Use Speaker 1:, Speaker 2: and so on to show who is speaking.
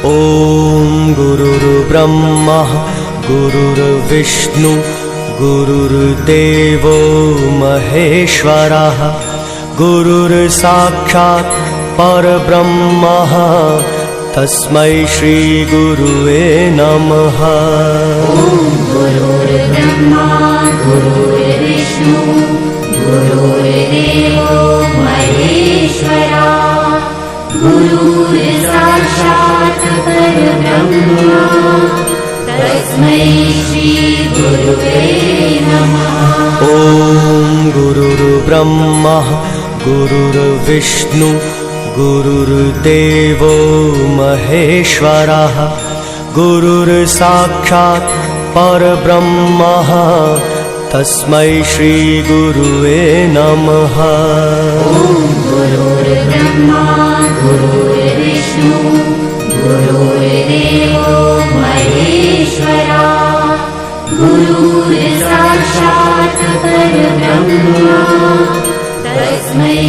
Speaker 1: ॐ गुरुर्ब्रह्मा गुरुर्विष्णु गुरुर्देवो महेश्वरः गुरुर्साक्षात् परब्रह्मः तस्मै श्री गुरुवे नमः।
Speaker 2: गुरुर्ब्रह्मा गुरुर्विष्णु गुरुर्देवो महेश्वरः गुरुर्साक्षात् परब्रह्मा तस्मै श्री गुरुवे नमः।
Speaker 1: ॐ गुरुर्ब्रह्मा गुरुर्विष्णु गुरुर्देवो महेश्वरः गुरुर्साक्षात् परब्रह्मः तस्मै श्री गुरुवे नमः।
Speaker 2: गुरुर्ब्रह्मा गुरुर्विष्णु गुरुर्देवो महेश्वरः गुरुर्साक्षात् परब्रह्मा तस्मै